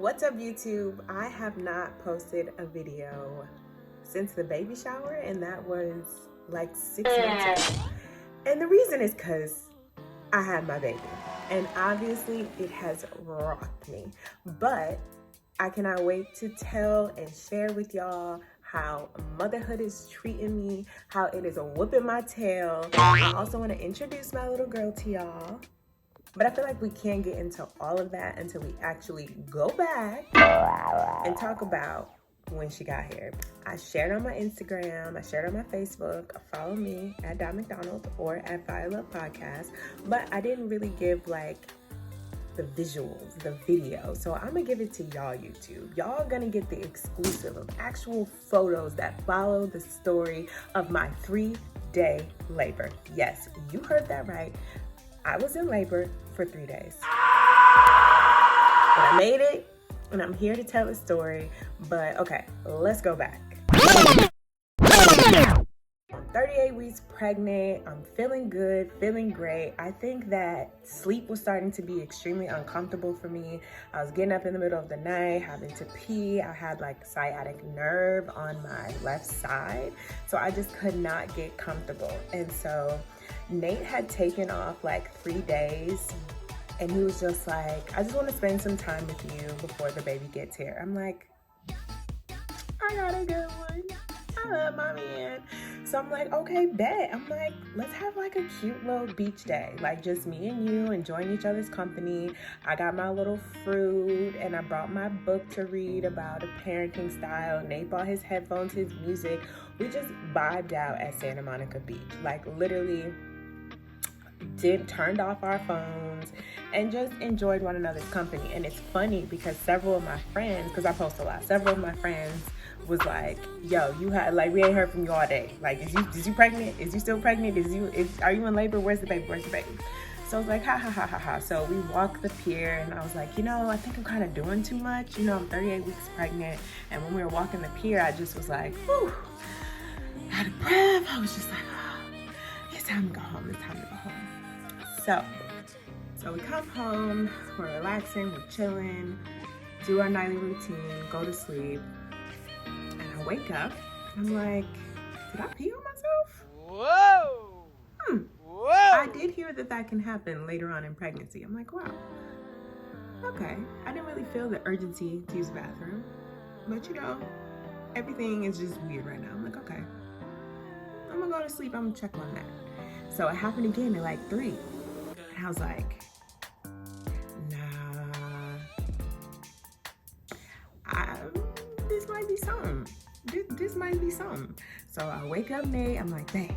What's up, YouTube? I have not posted a video since the baby shower, and that was like 6 months ago. And the reason is because I had my baby, and obviously it has rocked me. But I cannot wait to tell and share with y'all how motherhood is treating me, how it is whooping my tail. I also want to introduce my little girl to y'all. But I feel like we can't get into all of that until we actually go back and talk about when she got here. I shared on my Instagram, I shared on my Facebook. Follow me at Dot McDonald or at Fire Love Podcast. But I didn't really give like the visuals, the video. So I'm gonna give it to y'all, YouTube. Y'all gonna get the exclusive of actual photos that follow the story of my 3-day labor. Yes, you heard that right. I was in labor for 3 days. But I made it, and I'm here to tell the story. But okay, let's go back. I'm 38 weeks pregnant. I'm feeling good, feeling great. I think that sleep was starting to be extremely uncomfortable for me. I was getting up in the middle of the night, having to pee. I had like sciatic nerve on my left side, so I just could not get comfortable. And so Nate had taken off like 3 days, and he was just like, I just want to spend some time with you before the baby gets here. I'm like, I got a good one. I love my man. So I'm like, okay, bet. I'm like, let's have like a cute little beach day. Like just me and you enjoying each other's company. I got my little fruit and I brought my book to read about a parenting style. Nate bought his headphones, his music. We just vibed out at Santa Monica Beach. Like literally turned off our phones and just enjoyed one another's company. And it's funny because several of my friends, because I post a lot, several of my friends was like, yo, you had like, we ain't heard from you all day. Like, is you pregnant? Is you still pregnant? Are you in labor? Where's the baby? So I was like, ha ha ha ha ha. So we walked the pier and I was like, I think I'm kind of doing too much. I'm 38 weeks pregnant. And when we were walking the pier, I just was like, whew, out of breath. I was just like, oh, it's time to go home. It's time to go home. So we come home, we're relaxing, we're chilling, do our nightly routine, go to sleep, and I wake up, and I'm like, did I pee on myself? Whoa! Whoa! I did hear that can happen later on in pregnancy. I'm like, wow, okay. I didn't really feel the urgency to use the bathroom, but everything is just weird right now. I'm like, okay, I'm gonna go to sleep, I'm gonna check on that. So it happened again at like 3. And I was like, nah, this might be something. This might be something. So I wake up Nate, I'm like, babe,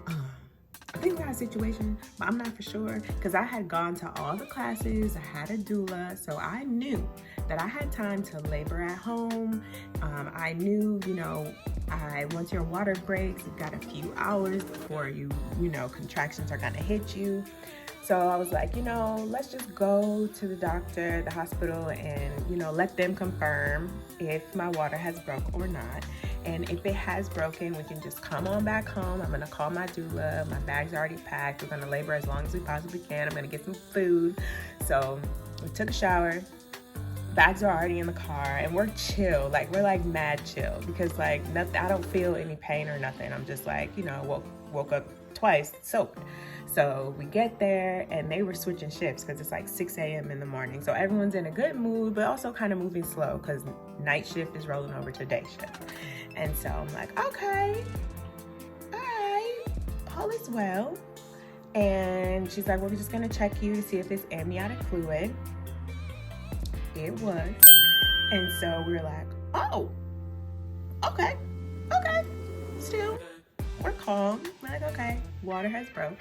I think we got a situation, but I'm not for sure. Because I had gone to all the classes, I had a doula, so I knew that I had time to labor at home. I knew, once your water breaks, you've got a few hours before contractions are gonna hit you. So I was like, let's just go to the doctor, the hospital, and, let them confirm if my water has broke or not. And if it has broken, we can just come on back home. I'm gonna call my doula. My bag's already packed. We're gonna labor as long as we possibly can. I'm gonna get some food. So we took a shower. Bags are already in the car, and we're chill. Like we're like mad chill because like nothing. I don't feel any pain or nothing. I'm just like woke up twice soaked. So we get there, and they were switching shifts because it's like 6 a.m. in the morning. So everyone's in a good mood, but also kind of moving slow because night shift is rolling over to day shift. And so I'm like, okay, all right, all is well. And she's like, we're just gonna check you to see if it's amniotic fluid. It was. And so we were like, oh, okay. Still, we're calm. We're like, okay, water has broke.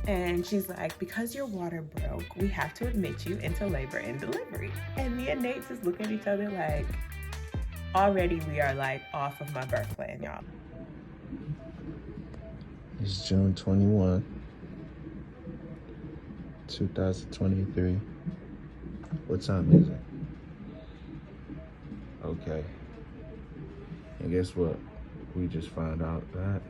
And she's like, because your water broke, we have to admit you into labor and delivery. And me and Nate just look at each other like, already we are like off of my birth plan, y'all. It's June 21, 2023. What time is it? Okay. And guess what? We just found out that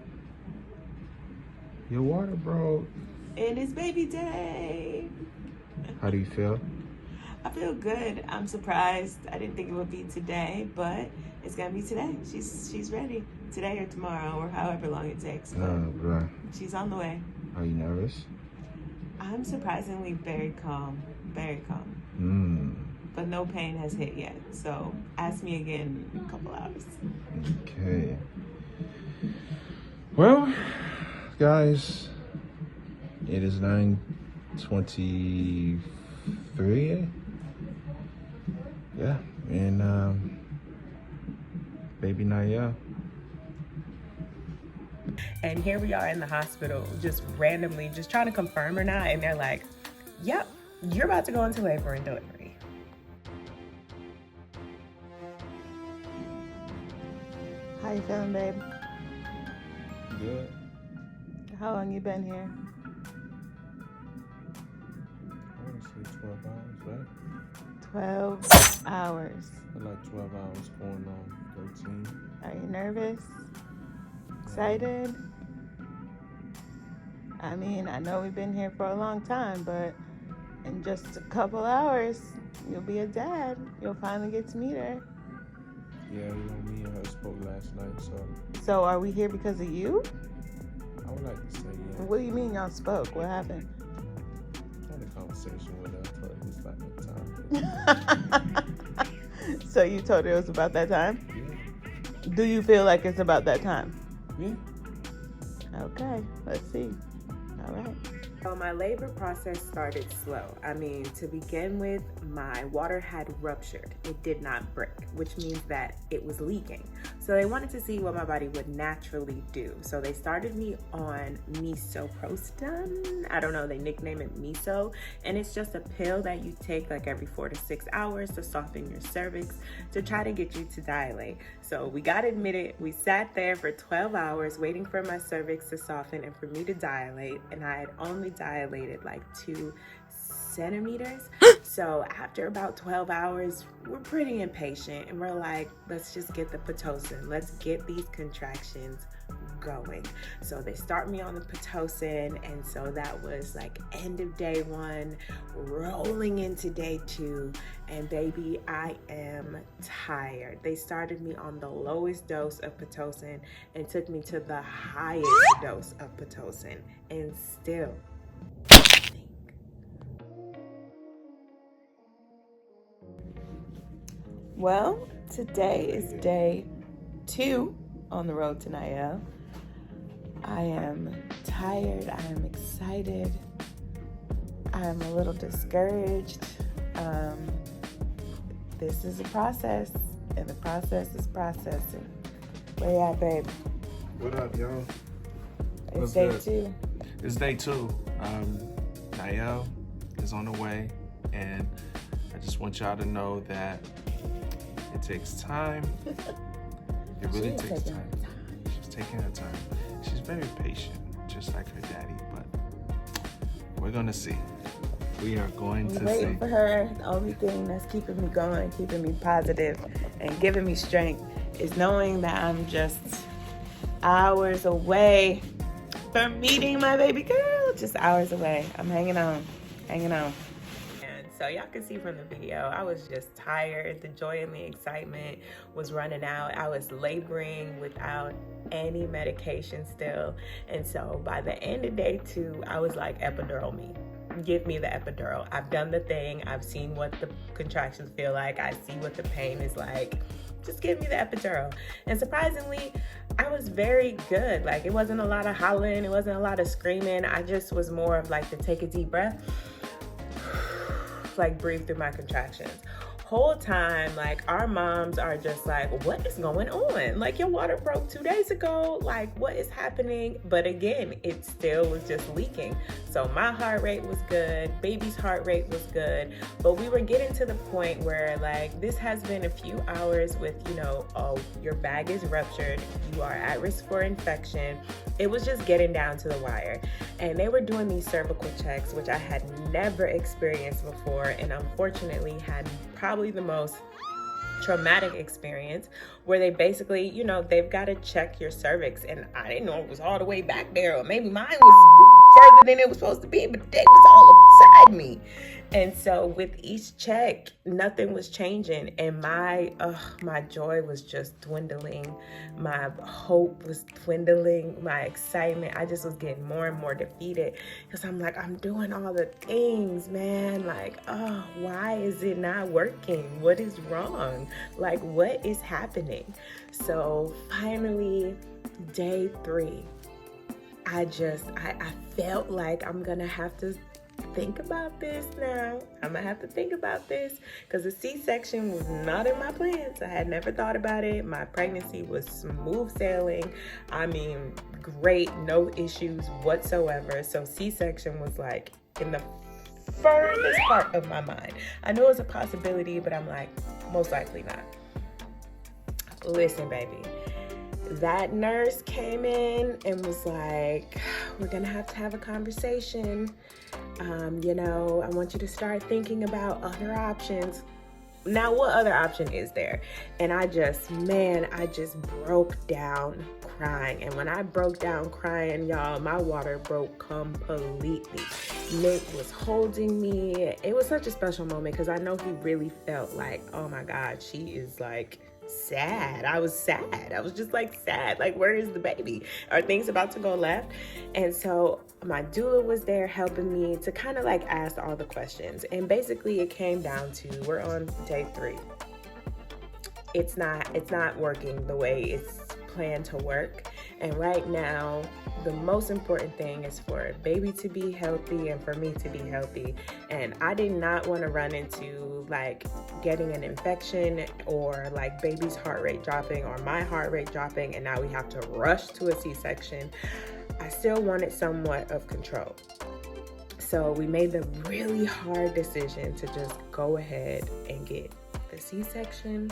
your water broke. And it's baby day. How do you feel? I feel good. I'm surprised. I didn't think it would be today, but it's gonna be today. She's ready today or tomorrow or however long it takes. But Right. she's on the way. Are you nervous? I'm surprisingly very calm, very calm. But no pain has hit yet. So ask me again in a couple hours. Okay. Well, guys, it is 9:23. Yeah, and baby Naya. And here we are in the hospital, just randomly, just trying to confirm or not. And they're like, yep, you're about to go into labor and delivery. How you feeling, babe? Good. How long you been here? I want to say 12 hours, right? 12 hours. Like 12 hours going on 13. Are you nervous? Excited? I mean, I know we've been here for a long time, but in just a couple hours, you'll be a dad. You'll finally get to meet her. Yeah, me and her spoke last night, so So are we here because of you? I would like to say yeah. What do you mean y'all spoke? What happened? I had a conversation with her. I told her it was about that time. So you told her it was about that time? Yeah. Do you feel like it's about that time? Yeah. Okay, let's see. All right. So my labor process started slow. I mean, to begin with, my water had ruptured. It did not break, which means that it was leaking. So they wanted to see what my body would naturally do. So they started me on misoprostol. I don't know, they nickname it miso. And it's just a pill that you take like every 4 to 6 hours to soften your cervix to try to get you to dilate. So we got admitted. We sat there for 12 hours waiting for my cervix to soften and for me to dilate. And I had only dilated like 2 centimeters. So after about 12 hours, we're pretty impatient and we're like, let's just get the Pitocin. Let's get these contractions going. So they start me on the Pitocin, and so that was like end of day 1, rolling into day 2, and baby, I am tired. They started me on the lowest dose of Pitocin and took me to the highest dose of Pitocin, and still well, today is day 2 on the road to Naya. I am tired, I am excited, I am a little discouraged. This is a process, and the process is processing. Where you at, babe? What up, y'all? It's day 2. It's day 2. Naya is on the way, and I just want y'all to know that it takes time. It really takes time. She's taking her time. She's very patient, just like her daddy, but we're gonna see. We are going to see. Waiting for her. The only thing that's keeping me going, keeping me positive, and giving me strength is knowing that I'm just hours away from meeting my baby girl. Just hours away. I'm hanging on. So y'all can see from the video, I was just tired. The joy and the excitement was running out. I was laboring without any medication still. And so by the end of day 2, I was like, epidural me. Give me the epidural. I've done the thing. I've seen what the contractions feel like. I see what the pain is like. Just give me the epidural. And surprisingly, I was very good. Like, it wasn't a lot of hollering. It wasn't a lot of screaming. I just was more of like the take a deep breath. Like breathe through my contractions. Whole time, like, our moms are just like, what is going on? Like, your water broke 2 days ago. Like, what is happening? But again, it still was just leaking. So my heart rate was good. Baby's heart rate was good. But we were getting to the point where, like, this has been a few hours with, you know, oh, your bag is ruptured. You are at risk for infection. It was just getting down to the wire. And they were doing these cervical checks, which I had never experienced before, and unfortunately had probably the most traumatic experience, where they basically, you know, they've got to check your cervix, and I didn't know it was all the way back there, or maybe mine was further than it was supposed to be, but they was all upside me. And so with each check, nothing was changing, and my joy was just dwindling. My hope was dwindling. My excitement, I just was getting more and more defeated, because I'm like, I'm doing all the things, man. Like, oh, why is it not working? What is wrong? Like, what is happening? So finally, day 3, I felt like I'm gonna have to think about this now. I'm gonna have to think about this, because the C-section was not in my plans. I had never thought about it. My pregnancy was smooth sailing. I mean, great, no issues whatsoever. So C-section was like in the furthest part of my mind. I knew it was a possibility, but I'm like, most likely not. Listen, baby. That nurse came in and was like, we're gonna have a conversation. I want you to start thinking about other options. Now, what other option is there? And I just broke down crying. And when I broke down crying, y'all, my water broke completely. Nick was holding me. It was such a special moment, because I know he really felt like, oh my God, she is like sad. I was sad. I was just like sad. Like, where is the baby? Are things about to go left? And so my doula was there helping me to kind of like ask all the questions. And basically it came down to, we're on day 3. It's not working the way it's planned to work. And right now, the most important thing is for baby to be healthy and for me to be healthy. And I did not want to run into like getting an infection, or like baby's heart rate dropping, or my heart rate dropping, and now we have to rush to a C-section. I still wanted somewhat of control. So we made the really hard decision to just go ahead and get the C-section.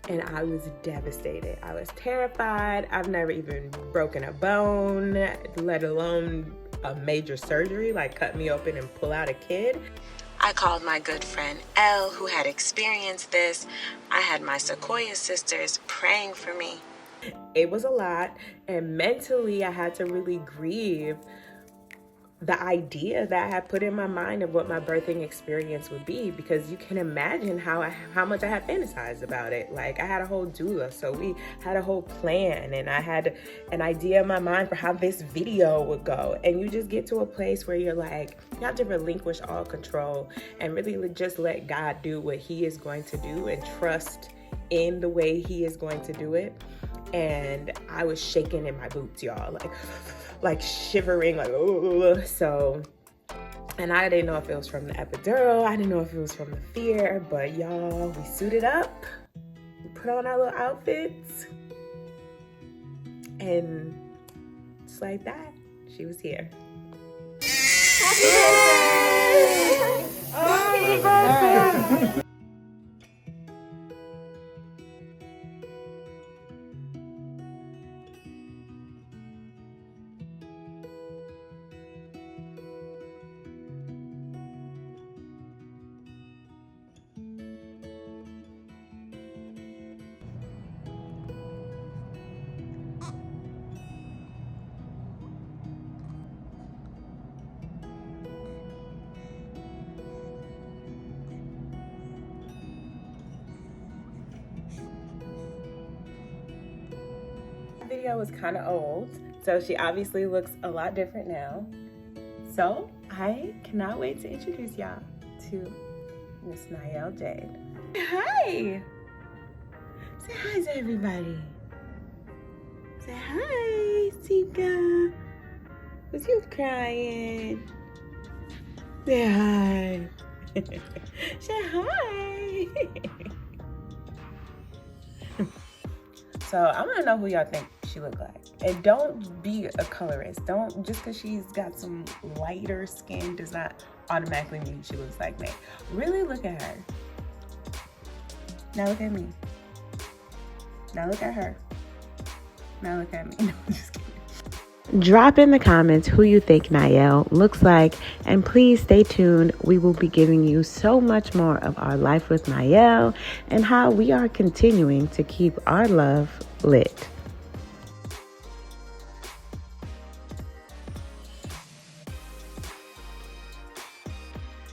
And I was devastated. I was terrified. I've never even broken a bone, let alone a major surgery, like cut me open and pull out a kid. I called my good friend Elle, who had experienced this. I had my Sequoia sisters praying for me. It was a lot, and mentally I had to really grieve the idea that I had put in my mind of what my birthing experience would be, because you can imagine how much I had fantasized about it. Like, I had a whole doula, so we had a whole plan, and I had an idea in my mind for how this video would go. And you just get to a place where you're like, you have to relinquish all control and really just let God do what he is going to do, and trust in the way he is going to do it. And I was shaking in my boots, y'all, like shivering, like, oh. So, and I didn't know if it was from the epidural. I didn't know if it was from the fear, but y'all, we suited up, we put on our little outfits, and just like that, she was here. Happy birthday! Video was kind of old, so she obviously looks a lot different now. So I cannot wait to introduce y'all to Miss Nielle Jade. Hi! Say hi to everybody. Say hi, Tika. Was you crying? Say hi. Say hi. So I want to know who y'all think she look like. And don't be a colorist. Don't, just because she's got some lighter skin does not automatically mean she looks like me. Really look at her. Now look at me. Now look at her. Now look at me. No, I'm just kidding. Drop in the comments who you think Nielle looks like, and please stay tuned. We will be giving you so much more of our life with Nielle and how we are continuing to keep our love lit.